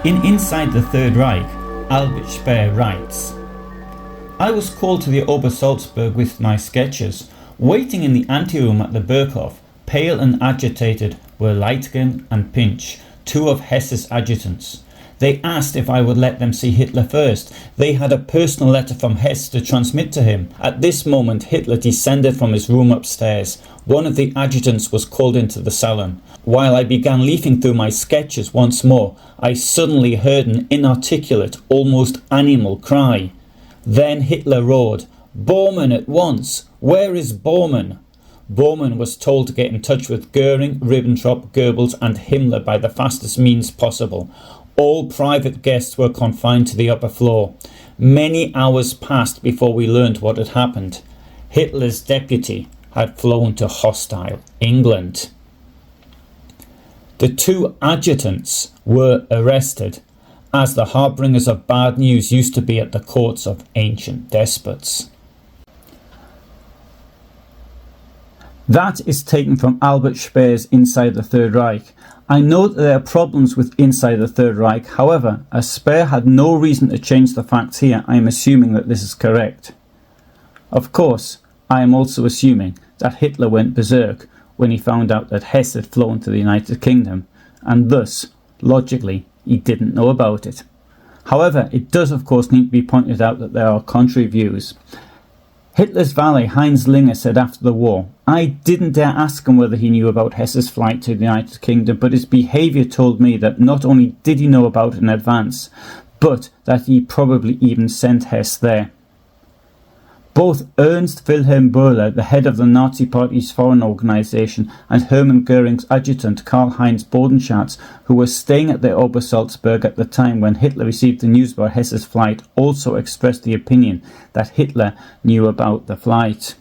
In Inside the Third Reich, Albert Speer writes, I was called to the Obersalzberg with my sketches. Waiting in the anteroom at the Burghof, pale and agitated, were Leitgen and Pinch, two of Hess's adjutants. They asked if I would let them see Hitler first. They had a personal letter from Hess to transmit to him. At this moment Hitler descended from his room upstairs. One of the adjutants was called into the salon. While I began leafing through my sketches once more, I suddenly heard an inarticulate, almost animal cry. Then Hitler roared, Bormann at once! Where is Bormann? Bormann was told to get in touch with Goering, Ribbentrop, Goebbels and Himmler by the fastest means possible. All private guests were confined to the upper floor. Many hours passed before we learned what had happened. Hitler's deputy had flown to hostile England. The two adjutants were arrested, as the harbingers of bad news used to be at the courts of ancient despots. That is taken from Albert Speer's Inside the Third Reich. I know that there are problems with Inside the Third Reich. However, as Speer had no reason to change the facts here, I am assuming that this is correct. Of course, I am also assuming that Hitler went berserk when he found out that Hess had flown to the United Kingdom, and thus, logically, he didn't know about it. However, it does of course need to be pointed out that there are contrary views. Hitler's valet Heinz Linger said after the war, I didn't dare ask him whether he knew about Hess's flight to the United Kingdom, but his behaviour told me that not only did he know about it in advance, but that he probably even sent Hess there. Both Ernst Wilhelm Böhler, the head of the Nazi Party's foreign organisation, and Hermann Göring's adjutant Karl-Heinz Bodenschatz, who was staying at the Obersalzberg at the time when Hitler received the news about Hess's flight, also expressed the opinion that Hitler knew about the flight.